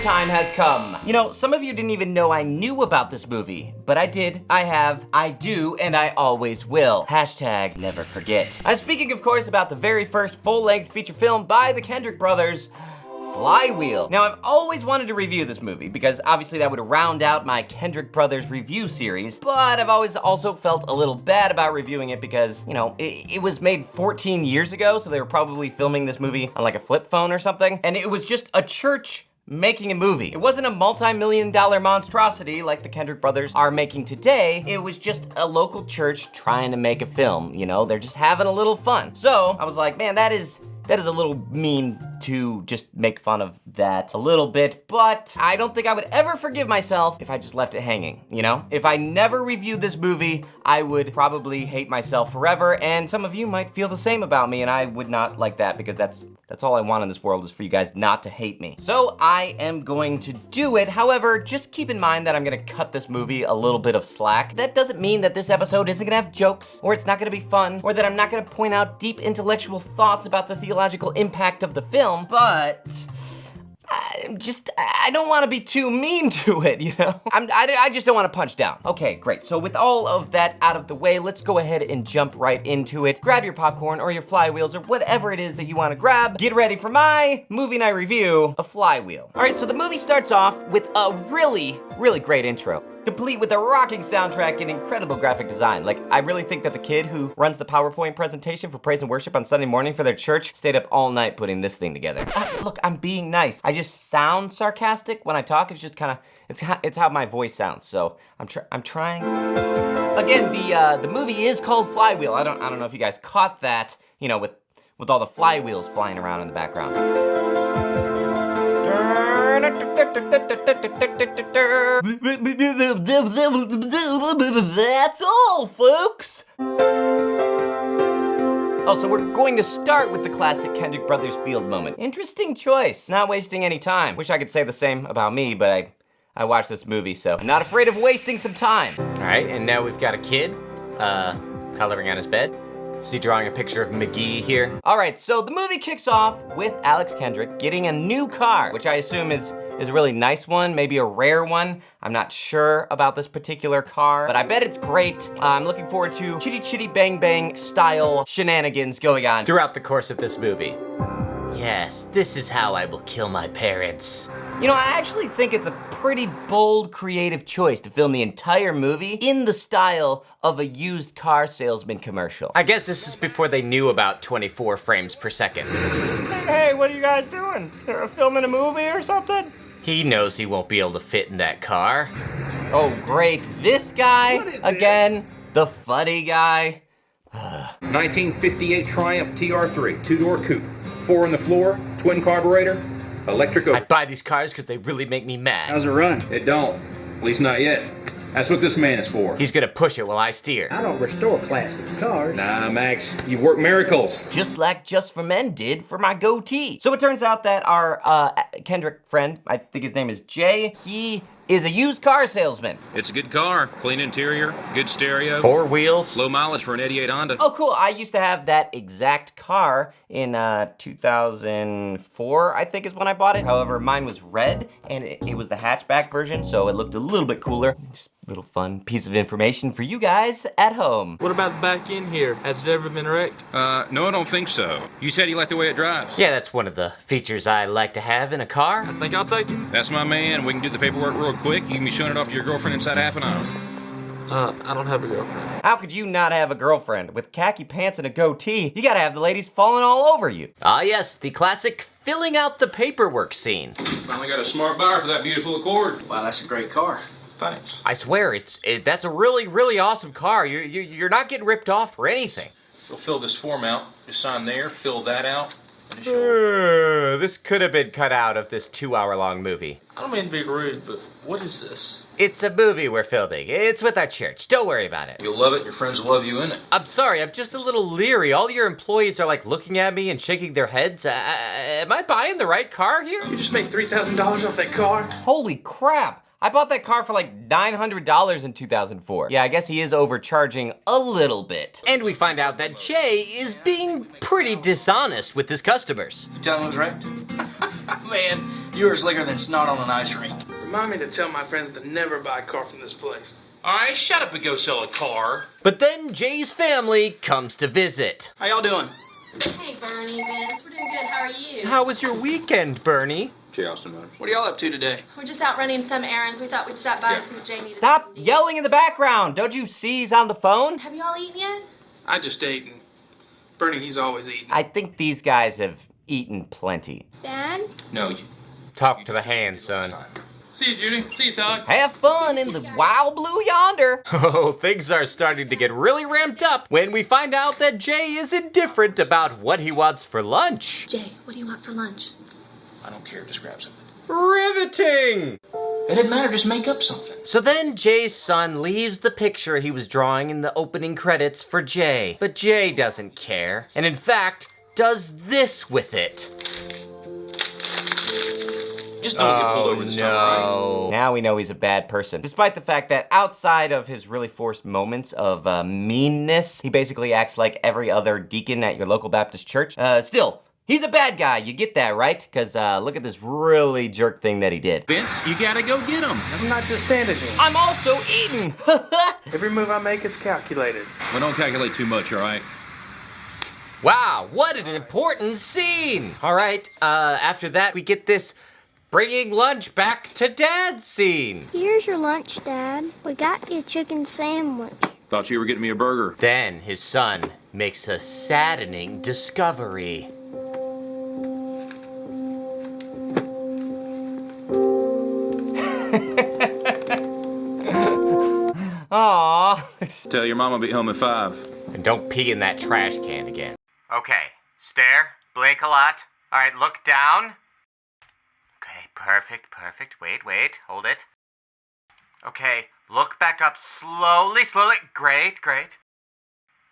time has come. You know, some of you didn't even know I knew about this movie, but I did, I have, I do, and I always will. Hashtag never forget. I'm speaking, of course, about the very first full-length feature film by the Kendrick Brothers, Flywheel. Now, I've always wanted to review this movie because obviously that would round out my Kendrick Brothers review series, but I've always also felt a little bad about reviewing it because, you know, it was made 14 years ago, so they were probably filming this movie on like a flip phone or something, and it was just a church making a movie. It wasn't a multi-million-dollar monstrosity like the Kendrick Brothers are making today. It was just a local church trying to make a film, you know? They're just having a little fun. So I was like, man, that is a little mean to just make fun of that a little bit, but I don't think I would ever forgive myself if I just left it hanging, you know? If I never reviewed this movie, I would probably hate myself forever, and some of you might feel the same about me, and I would not like that because that's all I want in this world is for you guys not to hate me. So I am going to do it. However, just keep in mind that I'm gonna cut this movie a little bit of slack. That doesn't mean that this episode isn't gonna have jokes, or it's not gonna be fun, or that I'm not gonna point out deep intellectual thoughts about the theological impact of the film, but I don't want to be too mean to it, you know? I just don't want to punch down. Okay, great. So with all of that out of the way, let's go ahead and jump right into it. Grab your popcorn or your flywheels or whatever it is that you want to grab. Get ready for my movie night review of Flywheel. All right, so the movie starts off with a really, really great intro, complete with a rocking soundtrack and incredible graphic design. Like, I really think that the kid who runs the PowerPoint presentation for praise and worship on Sunday morning for their church stayed up all night putting this thing together. Look, I'm being nice. I just sound sarcastic when I talk. It's just kind of, it's how my voice sounds. So I'm trying. Again, the movie is called Flywheel. I don't know if you guys caught that, you know, with all the flywheels flying around in the background. That's all, folks. Oh, so we're going to start with the classic Kendrick Brothers field moment. Interesting choice. Not wasting any time. Wish I could say the same about me, but I watched this movie, so I'm not afraid of wasting some time. All right, and now we've got a kid, coloring on his bed. Is he drawing a picture of McGee here? All right, so the movie kicks off with Alex Kendrick getting a new car, which I assume is a really nice one, maybe a rare one. I'm not sure about this particular car, but I bet it's great. I'm looking forward to chitty chitty bang bang style shenanigans going on throughout the course of this movie. Yes, this is how I will kill my parents. You know, I actually think it's a pretty bold, creative choice to film the entire movie in the style of a used car salesman commercial. I guess this is before they knew about 24 frames per second. Hey, what are you guys doing? You're filming a movie or something? He knows he won't be able to fit in that car. Oh, great. This guy, again, the funny guy. 1958 Triumph TR3, two-door coupe. 4 on the floor, twin carburetor, electric oak. I buy these cars because they really make me mad. How's it run? It don't. At least not yet. That's what this man is for. He's gonna push it while I steer. I don't restore classic cars. Nah, Max, you've worked miracles. Just like Just for Men did for my goatee. So it turns out that our Kendrick friend, I think his name is Jay, he is a used car salesman. It's a good car, clean interior, good stereo. 4 wheels. Low mileage for an 88 Honda. Oh, cool. I used to have that exact car in 2004, I think is when I bought it. However, mine was red, and it was the hatchback version, so it looked a little bit cooler. Just a little fun piece of information for you guys at home. What about the back end here? Has it ever been wrecked? No, I don't think so. You said you like the way it drives. Yeah, that's one of the features I like to have in a car. I think I'll take it. That's my man. We can do the paperwork real quick. You can be showing it off to your girlfriend inside half an hour. I don't have a girlfriend. How could you not have a girlfriend? With khaki pants and a goatee, you gotta have the ladies falling all over you. Ah yes, the classic filling out the paperwork scene. Finally got a smart buyer for that beautiful Accord. Wow, that's a great car. Thanks. I swear, that's a really, really awesome car. You're not getting ripped off or anything. So fill this form out. Just sign there, fill that out. This could have been cut out of this 2-hour-long movie. I don't mean to be rude, but what is this? It's a movie we're filming. It's with our church. Don't worry about it. You'll love it. Your friends will love you in it. I'm sorry, I'm just a little leery. All your employees are like looking at me and shaking their heads. Am I buying the right car here? You just made $3,000 off that car? Holy crap! I bought that car for like $900 in 2004. Yeah, I guess he is overcharging a little bit. And we find out that Jay is being pretty dishonest with his customers. You tell him it was wrecked? Man, You are slicker than snot on an ice rink. Remind me to tell my friends to never buy a car from this place. All right, shut up and go sell a car. But then Jay's family comes to visit. How y'all doing? Hey, Bernie, Vince. We're doing good. How are you? How was your weekend, Bernie? J. Austin Motors. What are y'all up to today? We're just out running some errands. We thought we'd stop by and see what Jay needed. Stop yelling in the background. Don't you see he's on the phone? Have you all eaten yet? I just ate, and Bernie, he's always eating. I think these guys have eaten plenty. Dad? No, you. Talk to the hand, son. See you, Judy. See you, Todd. Have fun in the wild blue yonder. Oh, things are starting to get really ramped up when we find out that Jay is indifferent about what he wants for lunch. Jay, what do you want for lunch? I don't care. Just grab something. Riveting! It doesn't matter, just make up something. So then Jay's son leaves the picture he was drawing in the opening credits for Jay. But Jay doesn't care, and in fact, does this with it. Just don't get pulled over this time, right? Now we know he's a bad person. Despite the fact that outside of his really forced moments of meanness, he basically acts like every other deacon at your local Baptist church. Still, he's a bad guy. You get that, right? Because look at this really jerk thing that he did. Vince, you gotta go get him. I'm not just standing here. I'm also eating. Every move I make is calculated. Well, don't calculate too much, all right? Wow, what an important scene. All right, after that we get this bringing lunch back to Dad's scene. Here's your lunch, Dad. We got you a chicken sandwich. Thought you were getting me a burger. Then his son makes a saddening discovery. Aww. Tell your mom I'll be home at 5. And don't pee in that trash can again. Okay, stare, blink a lot. All right, look down. Okay, perfect. Wait, hold it. Okay, look back up slowly. Great.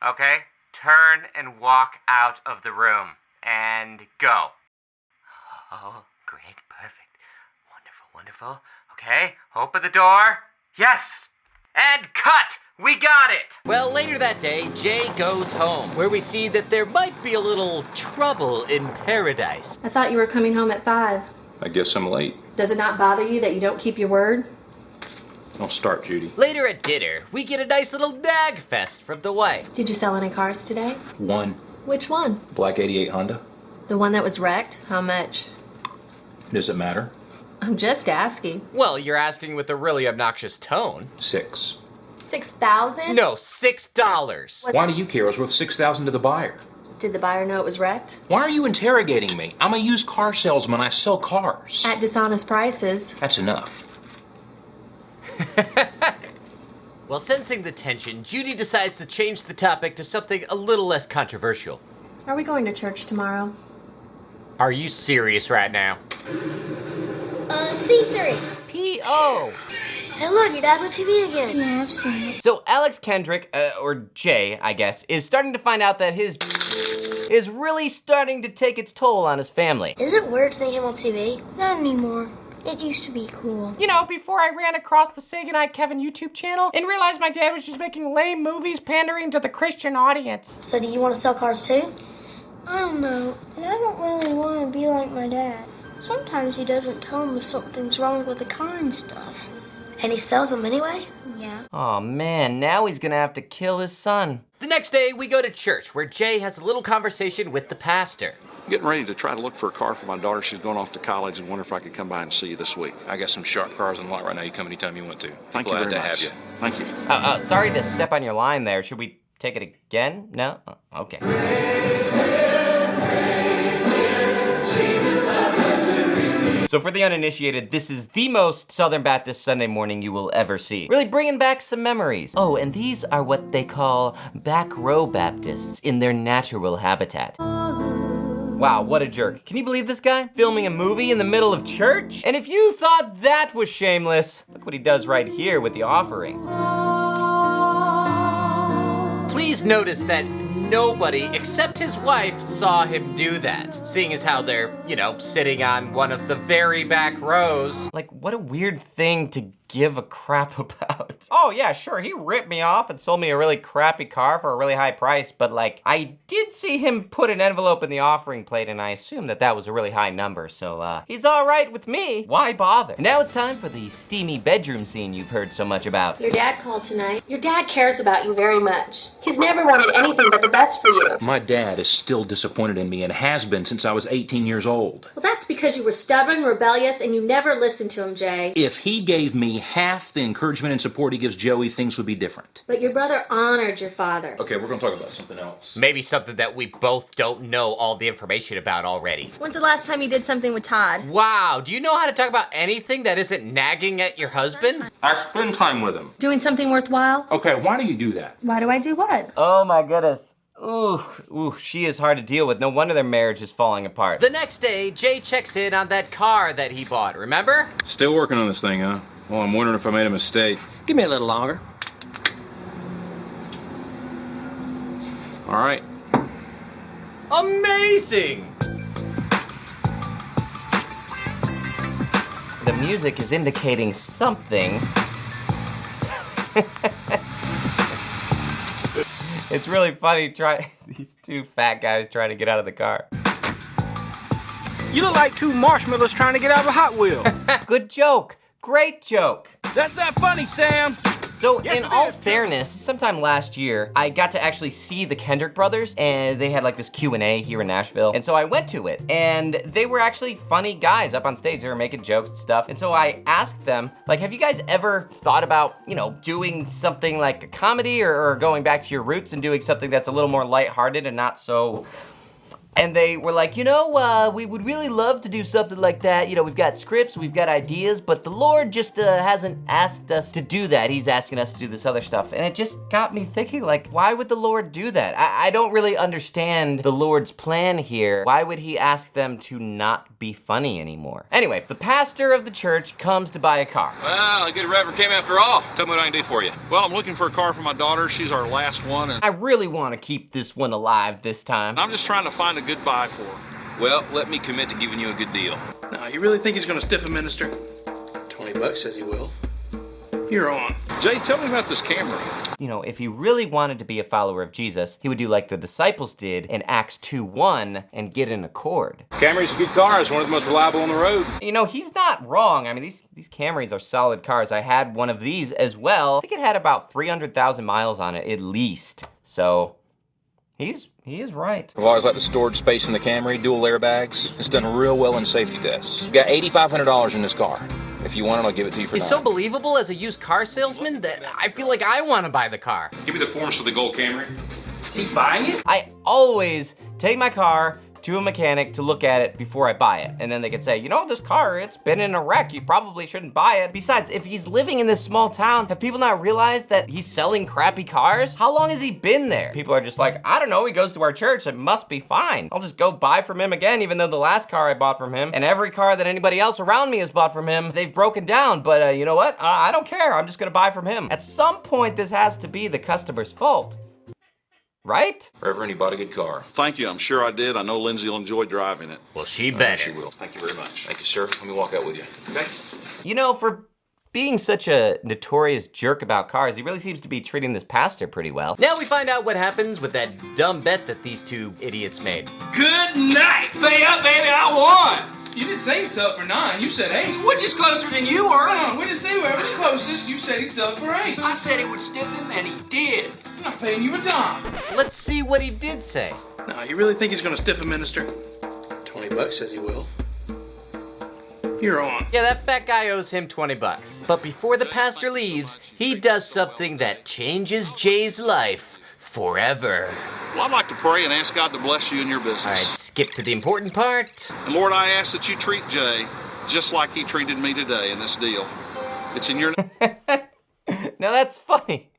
Okay, turn and walk out of the room. And go. Oh, great, perfect. Wonderful. Okay, open the door. Yes! And cut! We got it! Well, later that day, Jay goes home, where we see that there might be a little trouble in paradise. I thought you were coming home at 5. I guess I'm late. Does it not bother you that you don't keep your word? Don't start, Judy. Later at dinner, we get a nice little nag fest from the wife. Did you sell any cars today? One. Which one? Black 88 Honda. The one that was wrecked? How much? Does it matter? I'm just asking. Well, you're asking with a really obnoxious tone. 6. 6,000? No, $6. Why do you care? It was worth 6,000 to the buyer. Did the buyer know it was wrecked? Why are you interrogating me? I'm a used car salesman. I sell cars. At dishonest prices. That's enough. Well, sensing the tension, Judy decides to change the topic to something a little less controversial. Are we going to church tomorrow? Are you serious right now? C3. P.O. Hey, look, your dad's on TV again. Yeah, I've seen it. So Alex Kendrick, or Jay, I guess, is starting to find out that his is really starting to take its toll on his family. Is it weird seeing him on TV? Not anymore. It used to be cool. You know, before I ran across the Say Goodnight Kevin YouTube channel and realized my dad was just making lame movies pandering to the Christian audience. So do you want to sell cars too? I don't know. And I don't really want to be like my dad. Sometimes he doesn't tell me something's wrong with the car and stuff. And he sells them anyway? Yeah. Aw, man, now he's gonna have to kill his son. The next day, we go to church, where Jay has a little conversation with the pastor. Getting ready to try to look for a car for my daughter. She's going off to college and wonder if I could come by and see you this week. I got some sharp cars in the lot right now. You come anytime you want to. Thank you Glad very to much. have you. Thank you. Sorry to step on your line there. Should we take it again? No? Oh, okay. So for the uninitiated, this is the most Southern Baptist Sunday morning you will ever see. Really bringing back some memories. Oh, and these are what they call back row Baptists in their natural habitat. Wow, what a jerk. Can you believe this guy? Filming a movie in the middle of church? And if you thought that was shameless, look what he does right here with the offering. Please notice that nobody except his wife saw him do that, seeing as how they're, sitting on one of the very back rows. Like, what a weird thing to give a crap about. Oh yeah, sure, he ripped me off and sold me a really crappy car for a really high price, but like, I did see him put an envelope in the offering plate and I assumed that that was a really high number, so he's all right with me. Why bother? Now it's time for the steamy bedroom scene you've heard so much about. Your dad called tonight. Your dad cares about you very much. He's never wanted anything but the best for you. My dad is still disappointed in me and has been since I was 18 years old. Well, that's because you were stubborn, rebellious, and you never listened to him, Jay. If he gave me half the encouragement and support he gives Joey, things would be different. But your brother honored your father. Okay, we're gonna talk about something else. Maybe something that we both don't know all the information about already. When's the last time you did something with Todd? Wow, do you know how to talk about anything that isn't nagging at your husband? I spend time with him. Doing something worthwhile? Okay, why do you do that? Why do I do what? Oh my goodness. Ooh, she is hard to deal with. No wonder their marriage is falling apart. The next day, Jay checks in on that car that he bought, remember? Still working on this thing, huh? Well, I'm wondering if I made a mistake. Give me a little longer. All right. Amazing! The music is indicating something. It's really funny these two fat guys trying to get out of the car. You look like two marshmallows trying to get out of a Hot Wheel. Good joke. Great joke. That's not funny, Sam. So in all fairness, sometime last year, I got to actually see the Kendrick Brothers, and they had like this Q&A here in Nashville, and so I went to it, and they were actually funny guys up on stage. They were making jokes and stuff, and so I asked them, like, have you guys ever thought about, you know, doing something like a comedy or going back to your roots and doing something that's a little more lighthearted and not so... And they were like, you know, we would really love to do something like that. You know, we've got scripts, we've got ideas, but the Lord just hasn't asked us to do that. He's asking us to do this other stuff. And it just got me thinking, like, why would the Lord do that? I don't really understand the Lord's plan here. Why would he ask them to not be funny anymore? Anyway, the pastor of the church comes to buy a car. Well, a good rever came after all. Tell me what I can do for you. Well, I'm looking for a car for my daughter. She's our last one, and I really want to keep this one alive this time. I'm just trying to find a good buy for her. Well, let me commit to giving you a good deal. Now, you really think he's gonna stiff a minister? $20 says he will. You're on. Jay, tell me about this Camry. You know, if he really wanted to be a follower of Jesus, he would do like the disciples did in Acts 2:1 and get an Accord. Camry's a good car. It's one of the most reliable on the road. You know, he's not wrong. I mean, these Camrys are solid cars. I had one of these as well. I think it had about 300,000 miles on it, at least. So, he is right. I've always liked the storage space in the Camry, dual airbags. It's done real well in safety tests. You've got $8,500 in this car. If you want it, I'll give it to you for He's now. so believable as a used car salesman that I feel like I want to buy the car. Give me the forms for the gold Camry. Is he buying it? I always take my car to a mechanic to look at it before I buy it. And then they could say, you know, this car, it's been in a wreck. You probably shouldn't buy it. Besides, if he's living in this small town, have people not realized that he's selling crappy cars? How long has he been there? People are just like, I don't know, he goes to our church, it must be fine. I'll just go buy from him again, even though the last car I bought from him and every car that anybody else around me has bought from him, they've broken down. But you know what? I don't care. I'm just gonna buy from him. At some point, this has to be the customer's fault. Right? Reverend, you bought a good car. Thank you. I'm sure I did. I know Lindsay will enjoy driving it. Well, she better. She will. Thank you very much. Thank you, sir. Let me walk out with you. Okay? You know, for being such a notorious jerk about cars, he really seems to be treating this pastor pretty well. Now we find out what happens with that dumb bet that these two idiots made. Good night. Pay up, baby. I won. You didn't say it's up for 9. You said 8. Which is closer than you were. No, we didn't say whoever's closest. You said it's up for 8. I said it would stiff him, and he did. I'm not paying you a dime. Let's see what he did say. Now, you really think he's gonna stiff a minister? $20 says he will. You're on. Yeah, that fat guy owes him 20 bucks. But before the pastor leaves, he does something that changes Jay's life forever. Well, I'd like to pray and ask God to bless you in your business. All right, skip to the important part. And Lord, I ask that you treat Jay just like he treated me today in this deal. It's in your Now that's funny.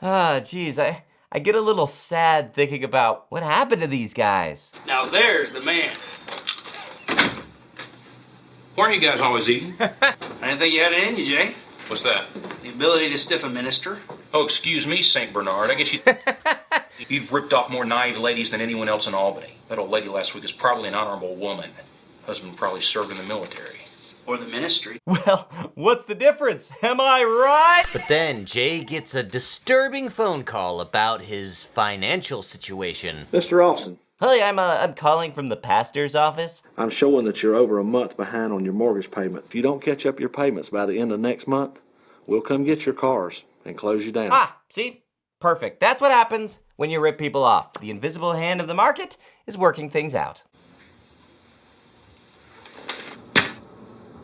Ah, geez, I get a little sad thinking about what happened to these guys. Now there's the man. Why aren't you guys always eating? I didn't think you had it in you, Jay. What's that? The ability to stiff a minister. Oh, excuse me, St. Bernard. I guess you've ripped off more naive ladies than anyone else in Albany. That old lady last week is probably an honorable woman. Husband probably served in the military. Or the ministry. Well, what's the difference? Am I right? But then Jay gets a disturbing phone call about his financial situation. Mr. Austin. Hey, I'm calling from the pastor's office. I'm showing that you're over a month behind on your mortgage payment. If you don't catch up your payments by the end of next month, we'll come get your cars and close you down. Ah, see? Perfect. That's what happens when you rip people off. The invisible hand of the market is working things out.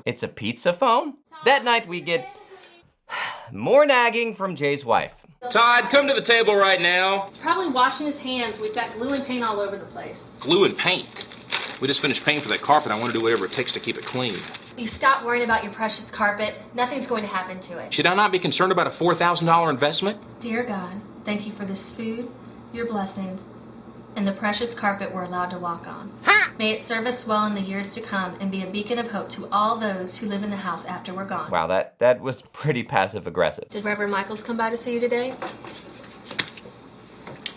It's a pizza phone? That night we get more nagging from Jay's wife. Todd, come to the table right now. He's probably washing his hands. We've got glue and paint all over the place. Glue and paint. We just finished paying for that carpet. I want to do whatever it takes to keep it clean. You stop worrying about your precious carpet. Nothing's going to happen to it. Should I not be concerned about a $4,000 investment? Dear God, thank you for this food, your blessings, and the precious carpet we're allowed to walk on. May it serve us well in the years to come and be a beacon of hope to all those who live in the house after we're gone. Wow, that was pretty passive-aggressive. Did Reverend Michaels come by to see you today?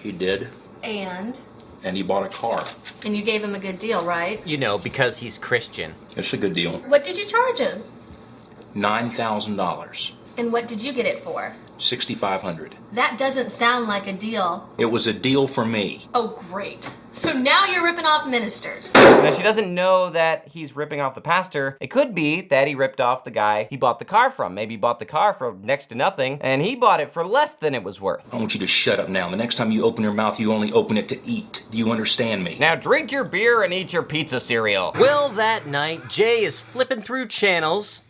He did. And And he bought a car. you gave him a good deal, right? You know, because he's Christian. It's a good deal. What did you charge him? $9,000. And what did you get it for? $6,500. That doesn't sound like a deal. It was a deal for me. Oh, great. So now you're ripping off ministers. Now, she doesn't know that he's ripping off the pastor. It could be that he ripped off the guy he bought the car from. Maybe he bought the car for next to nothing, and he bought it for less than it was worth. I want you to shut up now. The next time you open your mouth, you only open it to eat. Do you understand me? Now drink your beer and eat your pizza cereal. Well, that night, Jay is flipping through channels.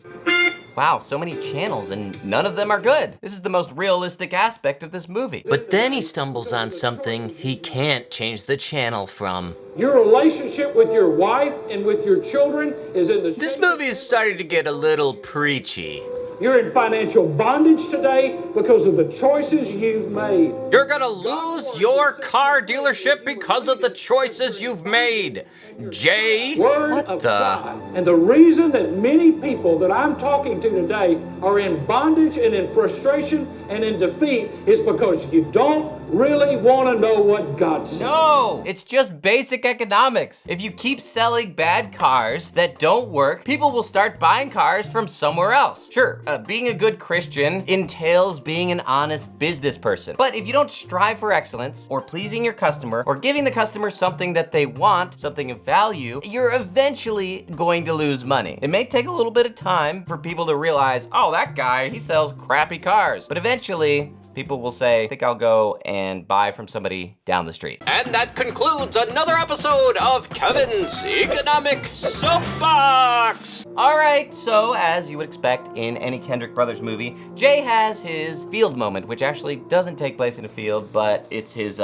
Wow, so many channels and none of them are good. This is the most realistic aspect of this movie. But then he stumbles on something he can't change the channel from. Your relationship with your wife and with your children is in the... This movie is starting to get a little preachy. You're in financial bondage today because of the choices you've made. You're gonna lose your car dealership because of the choices you've made. Jay, Word of God. And the reason that many people that I'm talking to today are in bondage and in frustration and in defeat is because you don't really want to know what God says. No, it's just basic economics. If you keep selling bad cars that don't work, people will start buying cars from somewhere else. Sure, being a good Christian entails being an honest business person. But if you don't strive for excellence, or pleasing your customer, or giving the customer something that they want, something of value, you're eventually going to lose money. It may take a little bit of time for people to realize, oh, that guy, he sells crappy cars. But eventually, people will say, I think I'll go and buy from somebody down the street. And that concludes another episode of Kevin's Economic Soapbox! All right, so as you would expect in any Kendrick Brothers movie, Jay has his field moment, which actually doesn't take place in a field, but it's his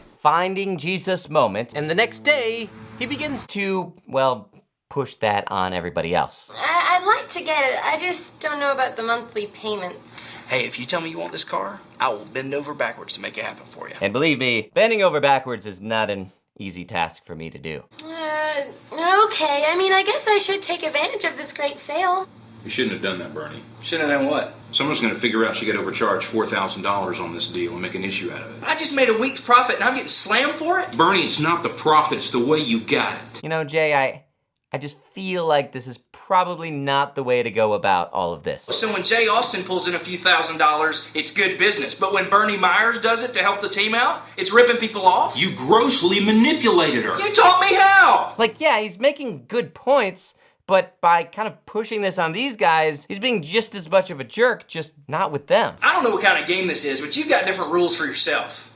finding Jesus moment. And the next day, he begins to, well, push that on everybody else. I'd like to get it. I just don't know about the monthly payments. Hey, if you tell me you want this car, I will bend over backwards to make it happen for you. And believe me, bending over backwards is not an easy task for me to do. Okay. I mean, I guess I should take advantage of this great sale. You shouldn't have done that, Bernie. Shouldn't have done what? Someone's going to figure out she got overcharged $4,000 on this deal and make an issue out of it. I just made a week's profit and I'm getting slammed for it? Bernie, it's not the profit, it's the way you got it. You know, Jay, I just feel like this is probably not the way to go about all of this. So when Jay Austin pulls in a few $1,000s, it's good business. But when Bernie Myers does it to help the team out, it's ripping people off? You grossly manipulated her. You taught me how! Like, yeah, he's making good points, but by kind of pushing this on these guys, he's being just as much of a jerk, just not with them. I don't know what kind of game this is, but you've got different rules for yourself.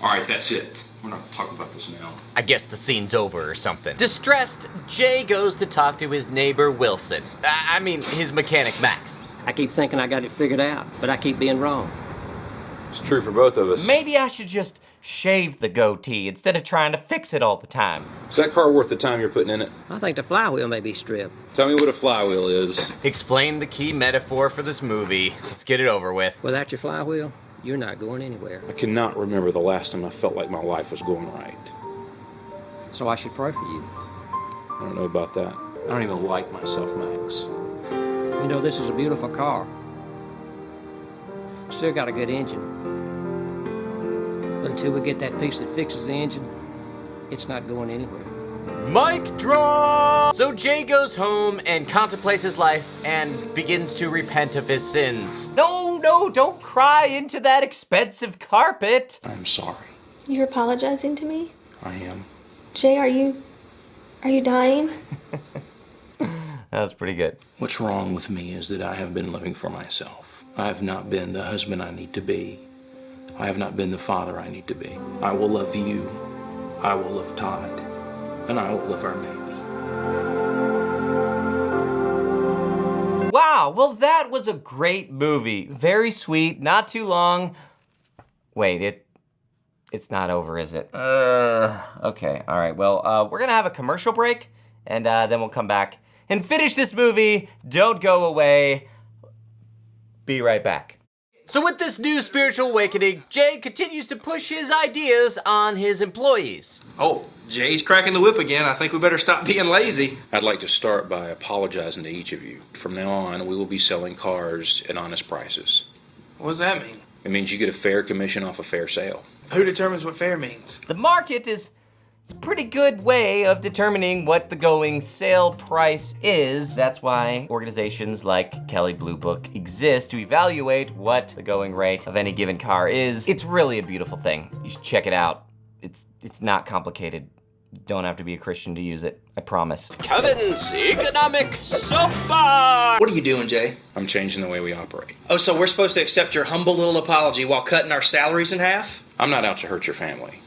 All right, that's it. We're not gonna talk about this now. I guess the scene's over or something. Distressed, Jay goes to talk to his neighbor Wilson. I mean, his mechanic Max. I keep thinking I got it figured out, but I keep being wrong. It's true for both of us. Maybe I should just shave the goatee instead of trying to fix it all the time. Is that car worth the time you're putting in it? I think the flywheel may be stripped. Tell me what a flywheel is. Explain the key metaphor for this movie. Let's get it over with. Without your flywheel, you're not going anywhere. I cannot remember the last time I felt like my life was going right. So I should pray for you. I don't know about that. I don't even like myself, Max. You know, this is a beautiful car. Still got a good engine. But until we get that piece that fixes the engine, it's not going anywhere. Mic drop! So Jay goes home and contemplates his life and begins to repent of his sins. No, don't cry into that expensive carpet. I'm sorry. You're apologizing to me? I am. Jay, are you dying? That was pretty good. What's wrong with me is that I have been living for myself. I have not been the husband I need to be. I have not been the father I need to be. I will love you. I will love Todd. And I will love our baby. Wow, well that was a great movie. Very sweet, not too long. Wait, it's not over, is it? Okay, all right. Well, we're gonna have a commercial break, and then we'll come back and finish this movie. Don't go away. Be right back. So with this new spiritual awakening, Jay continues to push his ideas on his employees. Oh, Jay's cracking the whip again. I think we better stop being lazy. I'd like to start by apologizing to each of you. From now on, we will be selling cars at honest prices. What does that mean? It means you get a fair commission off a fair sale. Who determines what fair means? The market is a pretty good way of determining what the going sale price is. That's why organizations like Kelley Blue Book exist to evaluate what the going rate of any given car is. It's really a beautiful thing. You should check it out. It's not complicated. You don't have to be a Christian to use it. I promise. Kevin's Economic Soapbox! What are you doing, Jay? I'm changing the way we operate. Oh, so we're supposed to accept your humble little apology while cutting our salaries in half? I'm not out to hurt your family,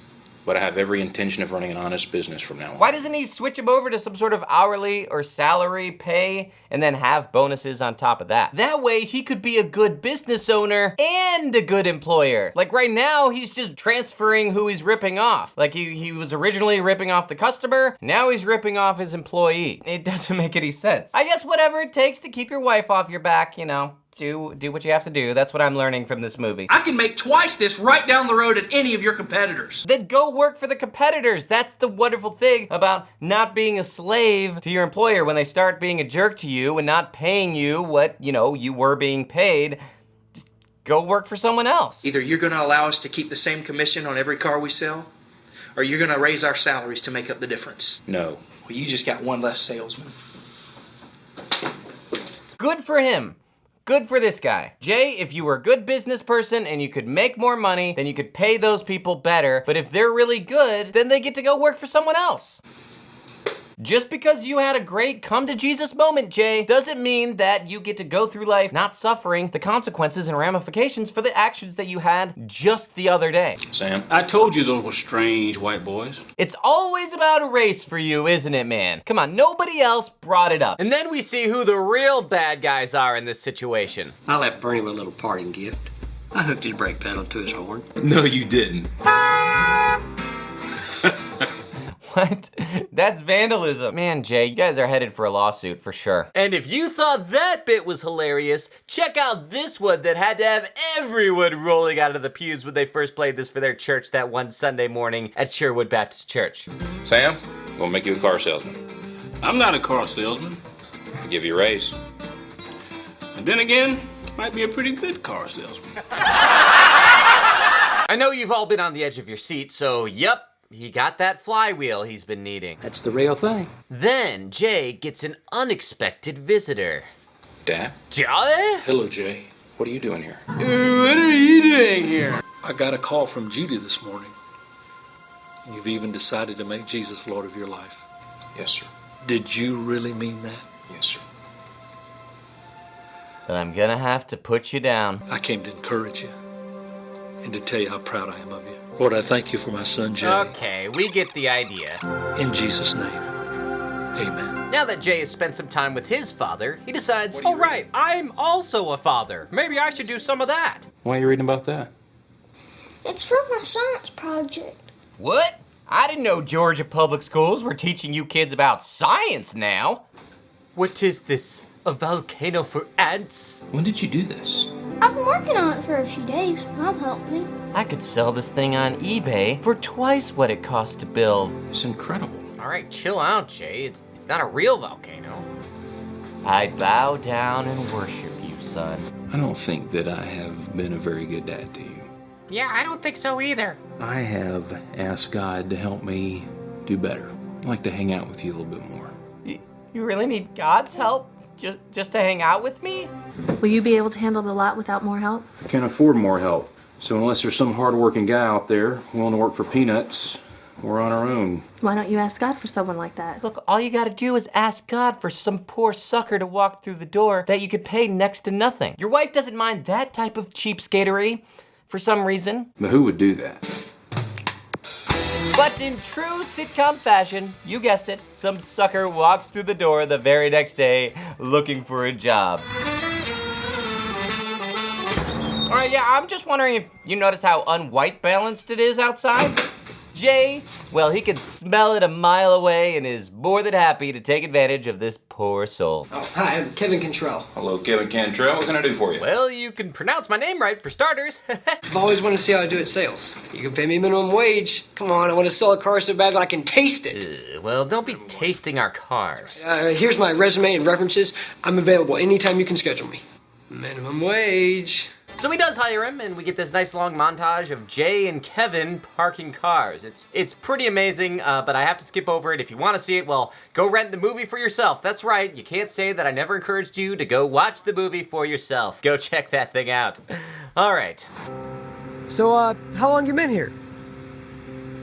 but I have every intention of running an honest business from now on. Why doesn't he switch him over to some sort of hourly or salary pay and then have bonuses on top of that? That way he could be a good business owner and a good employer. Like right now, he's just transferring who he's ripping off. Like he was originally ripping off the customer, now he's ripping off his employee. It doesn't make any sense. I guess whatever it takes to keep your wife off your back, you know. Do what you have to do. That's what I'm learning from this movie. I can make twice this right down the road at any of your competitors. Then go work for the competitors. That's the wonderful thing about not being a slave to your employer when they start being a jerk to you and not paying you what, you were being paid. Just go work for someone else. Either you're going to allow us to keep the same commission on every car we sell, or you're going to raise our salaries to make up the difference. No. Well, you just got one less salesman. Good for him. Good for this guy. Jay, if you were a good business person and you could make more money, then you could pay those people better. But if they're really good, then they get to go work for someone else. Just because you had a great come to Jesus moment, Jay, doesn't mean that you get to go through life not suffering the consequences and ramifications for the actions that you had just the other day. Sam? I told you those were strange white boys. It's always about a race for you, isn't it, man? Come on, nobody else brought it up. And then we see who the real bad guys are in this situation. I left Bernie with a little parting gift. I hooked his brake pedal to his horn. No, you didn't. What? That's vandalism. Man, Jay, you guys are headed for a lawsuit for sure. And if you thought that bit was hilarious, check out this one that had to have everyone rolling out of the pews when they first played this for their church that one Sunday morning at Sherwood Baptist Church. Sam, we'll make you a car salesman. I'm not a car salesman. I'll give you a raise. And then again, might be a pretty good car salesman. I know you've all been on the edge of your seat, so yep. He got that flywheel he's been needing. That's the real thing. Then Jay gets an unexpected visitor. Dad? Jay? Hello, Jay. What are you doing here? What are you doing here? I got a call from Judy this morning. And you've even decided to make Jesus Lord of your life. Yes, sir. Did you really mean that? Yes, sir. Then I'm gonna have to put you down. I came to encourage you and to tell you how proud I am of you. Lord, I thank you for my son, Jay. Okay, we get the idea. In Jesus' name, amen. Now that Jay has spent some time with his father, he decides, oh right, I'm also a father. Maybe I should do some of that. Why are you reading about that? It's for my science project. What? I didn't know Georgia Public Schools were teaching you kids about science now. What is this? A volcano for ants? When did you do this? I've been working on it for a few days. Mom helped me. I could sell this thing on eBay for twice what it costs to build. It's incredible. All right, chill out, Jay. It's not a real volcano. I bow down and worship you, son. I don't think that I have been a very good dad to you. Yeah, I don't think so either. I have asked God to help me do better. I'd like to hang out with you a little bit more. You really need God's help just to hang out with me? Will you be able to handle the lot without more help? I can't afford more help. So unless there's some hard-working guy out there willing to work for peanuts, we're on our own. Why don't you ask God for someone like that? Look, all you gotta do is ask God for some poor sucker to walk through the door that you could pay next to nothing. Your wife doesn't mind that type of cheapskatery for some reason. But who would do that? But in true sitcom fashion, you guessed it, some sucker walks through the door the very next day looking for a job. All right, yeah, I'm just wondering if you noticed how unwhite balanced it is outside? Jay, well, he can smell it a mile away and is more than happy to take advantage of this poor soul. Oh, hi, I'm Kevin Cantrell. Hello, Kevin Cantrell. What can I do for you? Well, you can pronounce my name right for starters. I've always wanted to see how I do at sales. You can pay me minimum wage. Come on, I want to sell a car so bad I can taste it. Well, don't be tasting our cars. Here's my resume and references. I'm available anytime you can schedule me. Minimum wage. So he does hire him, and we get this nice long montage of Jay and Kevin parking cars. It's pretty amazing, but I have to skip over it. If you want to see it, well, go rent the movie for yourself. That's right, you can't say that I never encouraged you to go watch the movie for yourself. Go check that thing out. All right. So, how long you been here?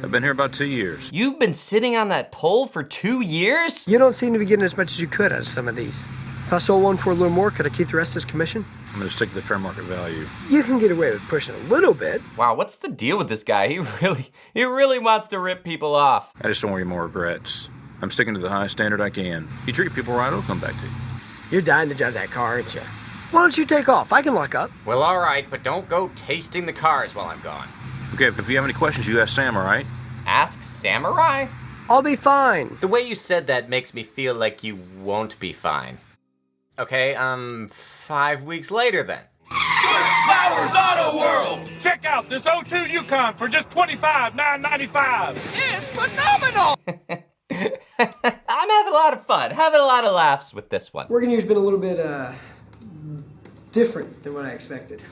I've been here about 2 years. You've been sitting on that pole for 2 years? You don't seem to be getting as much as you could out of some of these. If I sold one for a little more, could I keep the rest as commission? I'm gonna stick to the fair market value. You can get away with pushing a little bit. Wow, what's the deal with this guy? He really wants to rip people off. I just don't want any more regrets. I'm sticking to the highest standard I can. You treat people right, I'll come back to you. You're dying to drive that car, aren't you? Why don't you take off? I can lock up. Well, all right, but don't go tasting the cars while I'm gone. Okay, if you have any questions, you ask Sam, all right? Ask Samurai? I'll be fine. The way you said that makes me feel like you won't be fine. Okay, 5 weeks later then. Bowers Auto World! Check out this 02 Yukon for just $25,995. It's phenomenal! I'm having a lot of fun, having a lot of laughs with this one. Working here's been a little bit, different than what I expected.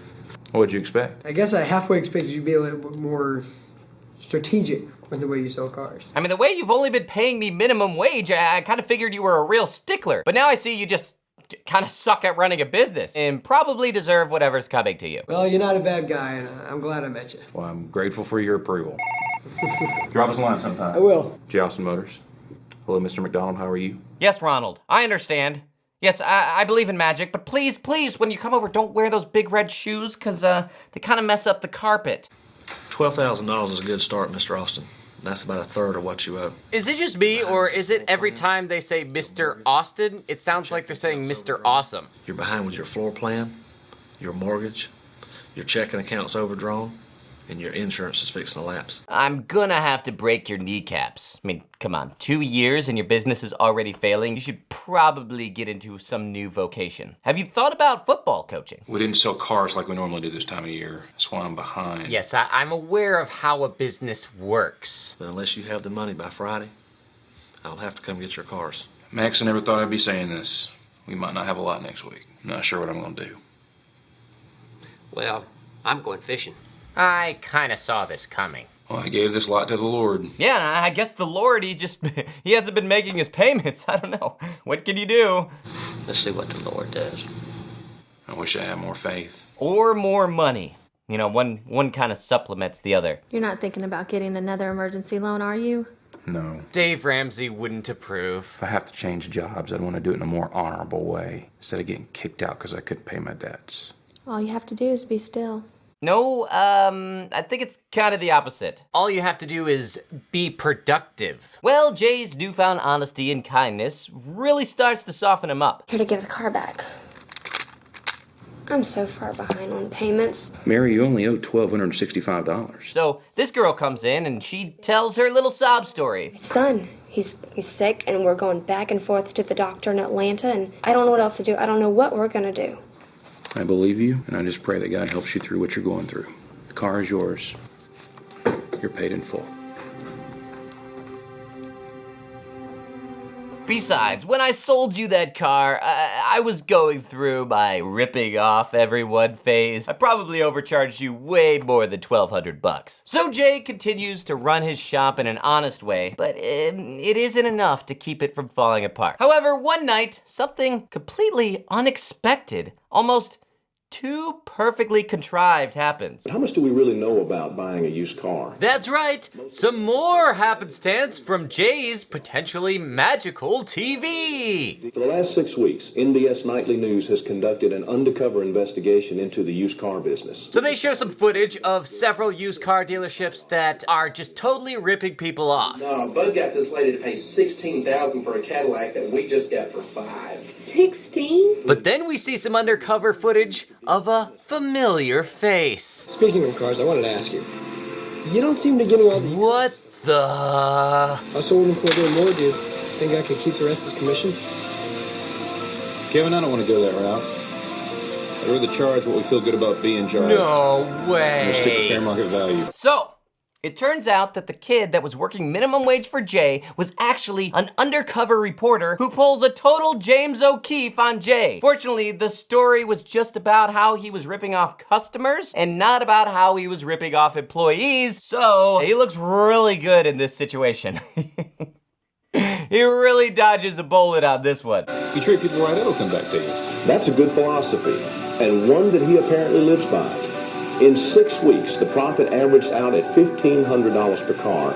What'd you expect? I guess I halfway expected you to be a little bit more strategic with the way you sell cars. I mean, the way you've only been paying me minimum wage, I kind of figured you were a real stickler. But now I see you just kind of suck at running a business and probably deserve whatever's coming to you. Well, you're not a bad guy, and I'm glad I met you. Well, I'm grateful for your approval. Drop us a line sometime. I will. J. Austin Motors. Hello, Mr. McDonald, how are you? Yes, Ronald, I understand. Yes, I believe in magic, but please, when you come over, don't wear those big red shoes, because they kind of mess up the carpet. $12,000 is a good start, Mr. Austin. That's about a third of what you owe. Is it just me, or is it every time they say Mr. Austin, it sounds like they're saying Mr. Awesome? You're behind with your floor plan, your mortgage, your checking account's overdrawn, and your insurance is fixing to lapse. I'm gonna have to break your kneecaps. I mean, come on, 2 years and your business is already failing? You should probably get into some new vocation. Have you thought about football coaching? We didn't sell cars like we normally do this time of year. That's why I'm behind. Yes, I'm aware of how a business works. But unless you have the money by Friday, I'll have to come get your cars. Max, I never thought I'd be saying this. We might not have a lot next week. Not sure what I'm gonna do. Well, I'm going fishing. I kind of saw this coming. Well, I gave this lot to the Lord. Yeah, I guess the Lord, he hasn't been making his payments. I don't know. What can you do? Let's see what the Lord does. I wish I had more faith. Or more money. You know, one kind of supplements the other. You're not thinking about getting another emergency loan, are you? No. Dave Ramsey wouldn't approve. If I have to change jobs, I'd want to do it in a more honorable way, instead of getting kicked out because I couldn't pay my debts. All you have to do is be still. No, I think it's kind of the opposite. All you have to do is be productive. Well, Jay's newfound honesty and kindness really starts to soften him up. Here to give the car back. I'm so far behind on payments. Mary, you only owe $1,265. So this girl comes in and she tells her little sob story. My son, he's sick and we're going back and forth to the doctor in Atlanta and I don't know what else to do. I don't know what we're gonna do. I believe you, and I just pray that God helps you through what you're going through. The car is yours. You're paid in full. Besides, when I sold you that car, I was going through my ripping off everyone phase. I probably overcharged you way more than $1,200. So Jay continues to run his shop in an honest way, but it isn't enough to keep it from falling apart. However, one night, something completely unexpected, almost too perfectly contrived happens. How much do we really know about buying a used car? That's right, some more happenstance from Jay's potentially magical TV. For the last 6 weeks, NBS Nightly News has conducted an undercover investigation into the used car business. So they show some footage of several used car dealerships that are just totally ripping people off. No, Bud got this lady to pay $16,000 for a Cadillac that we just got for $5,000. 16? But then we see some undercover footage of a familiar face. Speaking of cars, I wanted to ask you. You don't seem to give me all the... What the... If I sold them for a little more, do you think I could keep the rest as commission? Kevin, I don't want to go that route. I'd rather charge what we feel good about being charged. No way. We'll stick to fair market value. So, it turns out that the kid that was working minimum wage for Jay was actually an undercover reporter who pulls a total James O'Keefe on Jay. Fortunately, the story was just about how he was ripping off customers and not about how he was ripping off employees, so he looks really good in this situation. He really dodges a bullet on this one. You treat people right, it'll come back to you. That's a good philosophy, and one that he apparently lives by. In 6 weeks, the profit averaged out at $1,500 per car,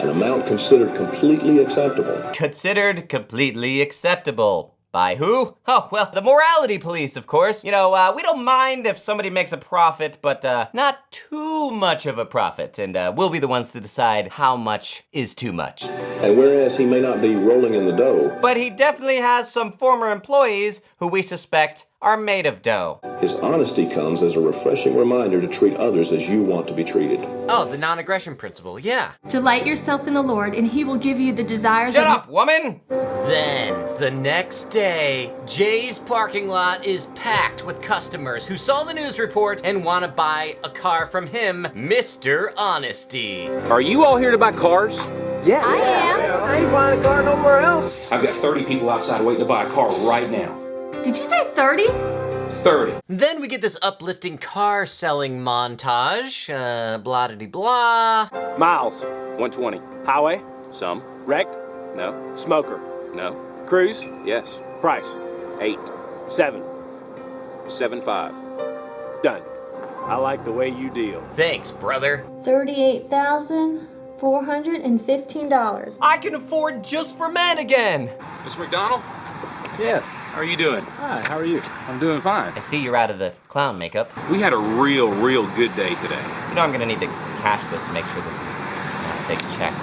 an amount considered completely acceptable. Considered completely acceptable. By who? Oh, well, the morality police, of course. You know, we don't mind if somebody makes a profit, but not too much of a profit. And we'll be the ones to decide how much is too much. And whereas he may not be rolling in the dough, but he definitely has some former employees who we suspect are made of dough. His honesty comes as a refreshing reminder to treat others as you want to be treated. Oh, the non-aggression principle, yeah. Delight yourself in the Lord, and He will give you the desires Shut of... up, woman! Then, the next day, Jay's parking lot is packed with customers who saw the news report and want to buy a car from him, Mr. Honesty. Are you all here to buy cars? Yeah. I am. I ain't buying a car nowhere else. I've got 30 people outside waiting to buy a car right now. Did you say 30? 30. Then we get this uplifting car selling montage, blah-de-de-blah. Miles, 120. Highway? Some. Wrecked? No. Smoker? No. Cruise? Yes. Price? 8. 7. 7.5. Done. I like the way you deal. Thanks, brother. $38,415. I can afford just for men again. Mr. McDonald? Yes. How are you doing? Hi, how are you? I'm doing fine. I see you're out of the clown makeup. We had a real good day today. You know I'm gonna need to cash this and make sure this is not a fake check.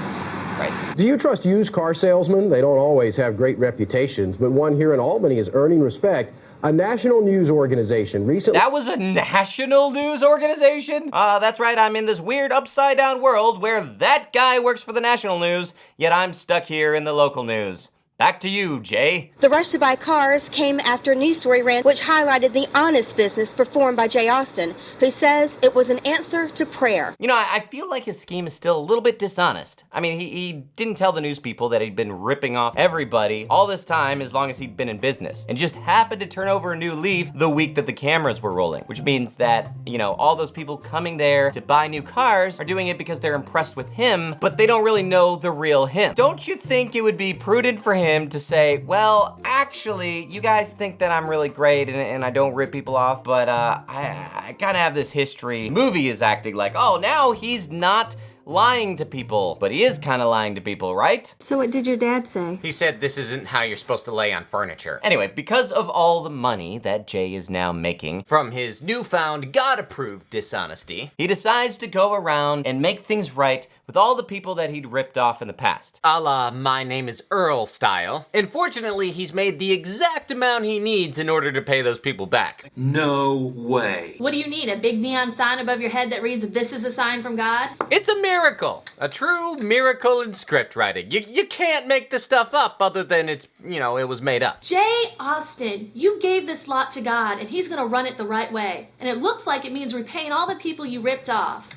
Right. Do you trust used car salesmen? They don't always have great reputations, but one here in Albany is earning respect. A national news organization recently... That was a national news organization? That's right, I'm in this weird upside-down world where that guy works for the national news, yet I'm stuck here in the local news. Back to you, Jay. The rush to buy cars came after a news story ran which highlighted the honest business performed by Jay Austin, who says it was an answer to prayer. You know, I feel like his scheme is still a little bit dishonest. I mean, he didn't tell the news people that he'd been ripping off everybody all this time as long as he'd been in business, and just happened to turn over a new leaf the week that the cameras were rolling, which means that, you know, all those people coming there to buy new cars are doing it because they're impressed with him, but they don't really know the real him. Don't you think it would be prudent for him to say, well, actually, you guys think that I'm really great and I don't rip people off, but I kind of have this history. Movie is acting like, oh, now he's not lying to people, but he is kind of lying to people, right? So what did your dad say? He said this isn't how you're supposed to lay on furniture. Anyway, because of all the money that Jay is now making from his newfound God-approved dishonesty, he decides to go around and make things right with all the people that he'd ripped off in the past. A la My Name is Earl style. And fortunately, he's made the exact amount he needs in order to pay those people back. No way. What do you need? A big neon sign above your head that reads, "This is a sign from God"? It's a miracle. A true miracle in script writing. You can't make this stuff up other than it's, you know, it was made up. Jay Austin, you gave this lot to God and He's gonna run it the right way. And it looks like it means repaying all the people you ripped off.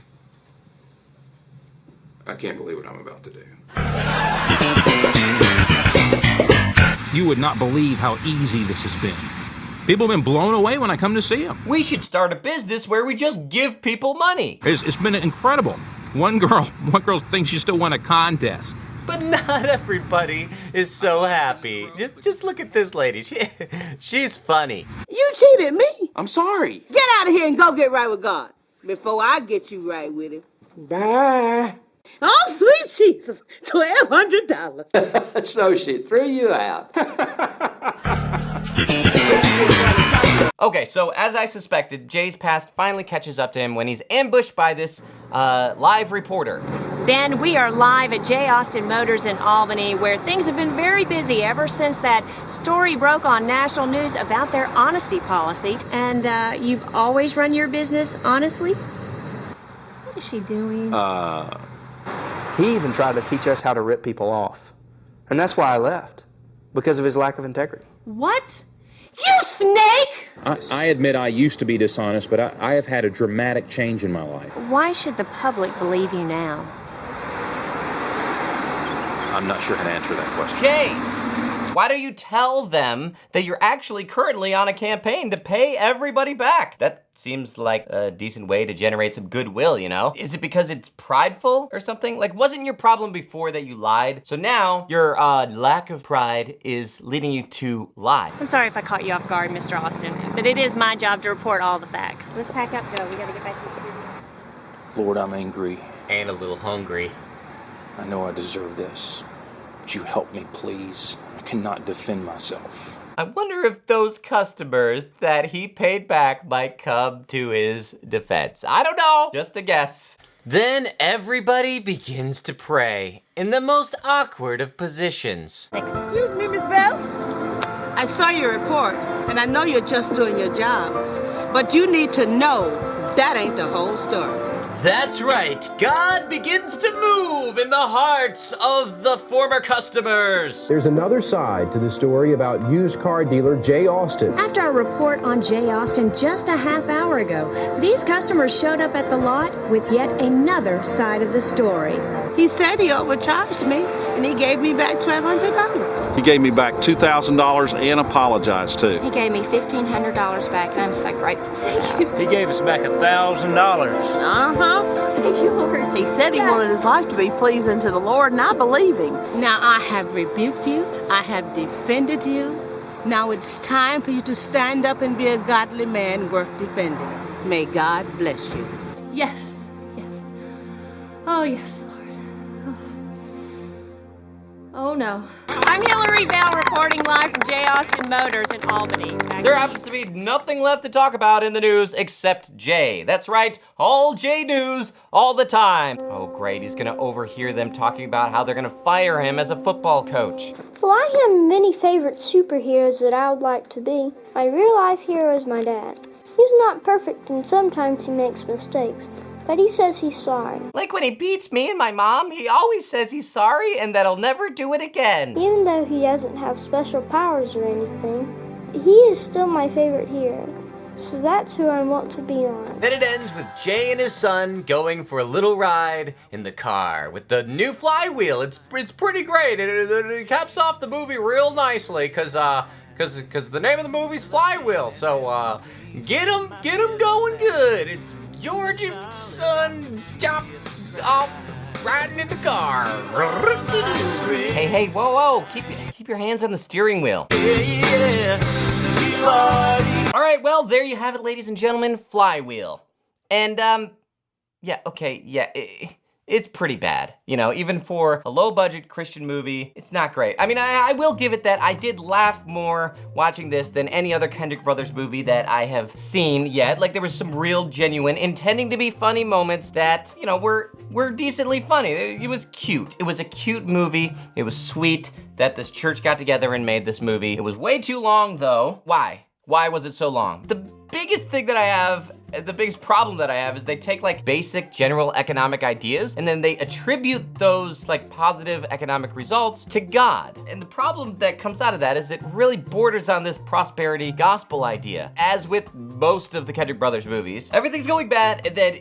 I can't believe what I'm about to do. You would not believe how easy this has been. People have been blown away when I come to see them. We should start a business where we just give people money. It's been incredible. One girl thinks she still won a contest. But not everybody is so happy. Just look at this lady. She's funny. You cheated me. I'm sorry. Get out of here and go get right with God before I get you right with him. Bye. Oh, sweet Jesus, $1,200. So she threw you out. Okay, so as I suspected, Jay's past finally catches up to him when he's ambushed by this live reporter. Ben, we are live at J. Austin Motors in Albany, where things have been very busy ever since that story broke on national news about their honesty policy. And you've always run your business honestly? What is she doing? He even tried to teach us how to rip people off. And that's why I left, because of his lack of integrity. What? You snake! I admit I used to be dishonest, but I have had a dramatic change in my life. Why should the public believe you now? I'm not sure how to answer that question. Jay, why don't you tell them that you're actually currently on a campaign to pay everybody back? That seems like a decent way to generate some goodwill, you know? Is it because it's prideful or something? Like, wasn't your problem before that you lied? So now your lack of pride is leading you to lie. I'm sorry if I caught you off guard, Mr. Austin, but it is my job to report all the facts. Let's pack up, go. We gotta get back to the studio. Lord, I'm angry. And a little hungry. I know I deserve this. Would you help me, please? I cannot defend myself. I wonder if those customers that he paid back might come to his defense. I don't know, just a guess. Then everybody begins to pray in the most awkward of positions. Excuse me, Miss Bell. I saw your report, and I know you're just doing your job. But you need to know that ain't the whole story. That's right. God begins to move in the hearts of the former customers. There's another side to the story about used car dealer Jay Austin. After our report on Jay Austin just a half hour ago, these customers showed up at the lot with yet another side of the story. He said he overcharged me, and he gave me back $1,200. He gave me back $2,000 and apologized too. He gave me $1,500 back, and I'm so grateful for that. He gave us back $1,000. Uh-huh. Thank you, Lord. He said he wanted his life to be pleasing to the Lord, and I believe him. Now I have rebuked you. I have defended you. Now it's time for you to stand up and be a godly man worth defending. May God bless you. Yes, yes. Oh, yes, Lord. Oh, no. I'm Hillary Bell reporting live from J. Austin Motors in Albany. There happens to be nothing left to talk about in the news except Jay. That's right, all Jay news all the time. Oh great, he's gonna overhear them talking about how they're gonna fire him as a football coach. Well, I have many favorite superheroes that I would like to be. My real-life hero is my dad. He's not perfect and sometimes he makes mistakes, but he says he's sorry. Like when he beats me and my mom, he always says he's sorry and that he'll never do it again. Even though he doesn't have special powers or anything, he is still my favorite hero. So that's who I want to be on. Then it ends with Jay and his son going for a little ride in the car with the new Flywheel. It's pretty great. It caps off the movie real nicely because the name of the movie's Flywheel. So get 'em going good. It's George and son chop off riding in the car. Hey, whoa, keep your hands on the steering wheel. All right, well, there you have it, ladies and gentlemen, Flywheel. And, it's pretty bad. You know, even for a low-budget Christian movie, it's not great. I mean, I will give it that I did laugh more watching this than any other Kendrick Brothers movie that I have seen yet. Like, there was some real, genuine, intending to be funny moments that, you know, were decently funny. It was cute. It was a cute movie. It was sweet that this church got together and made this movie. It was way too long, though. Why? Why was it so long? The biggest thing that I have The biggest problem that I have is they take like basic general economic ideas and then they attribute those like positive economic results to God. And the problem that comes out of that is it really borders on this prosperity gospel idea. As with most of the Kendrick Brothers movies, everything's going bad and then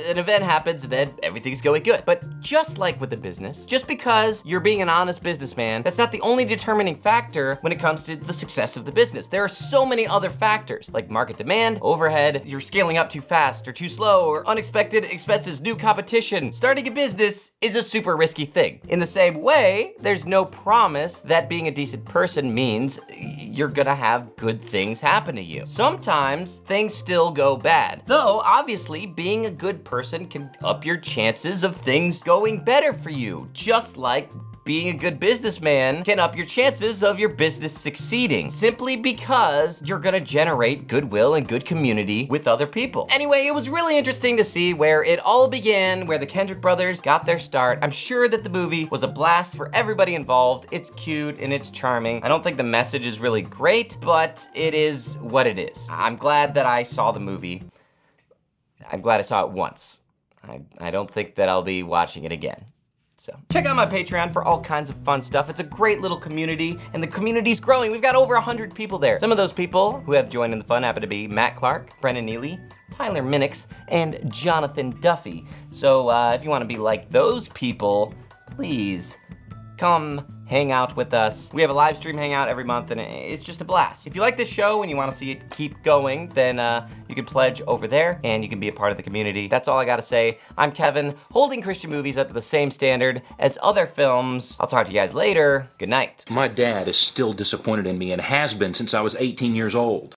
an event happens and then everything's going good. But just like with the business, just because you're being an honest businessman, that's not the only determining factor when it comes to the success of the business. There are so many other factors like market demand, overhead, you're scaling up too fast or too slow, or unexpected expenses, new competition. Starting a business is a super risky thing. In the same way, there's no promise that being a decent person means you're gonna have good things happen to you. Sometimes things still go bad. Though, obviously, being a good person can up your chances of things going better for you, just like being a good businessman can up your chances of your business succeeding, simply because you're gonna generate goodwill and good community with other people. Anyway, it was really interesting to see where it all began, where the Kendrick Brothers got their start. I'm sure that the movie was a blast for everybody involved. It's cute and it's charming. I don't think the message is really great, but it is what it is. I'm glad that I saw the movie. I'm glad I saw it once. I don't think that I'll be watching it again. So check out my Patreon for all kinds of fun stuff. It's a great little community, and the community's growing. We've got over 100 people there. Some of those people who have joined in the fun happen to be Matt Clark, Brennan Neely, Tyler Minix, and Jonathan Duffy. So if you want to be like those people, please come hang out with us. We have a live stream hangout every month, and it's just a blast. If you like this show and you want to see it keep going, then you can pledge over there and you can be a part of the community. That's all I gotta say. I'm Kevin, holding Christian movies up to the same standard as other films. I'll talk to you guys later. Good night. My dad is still disappointed in me and has been since I was 18 years old.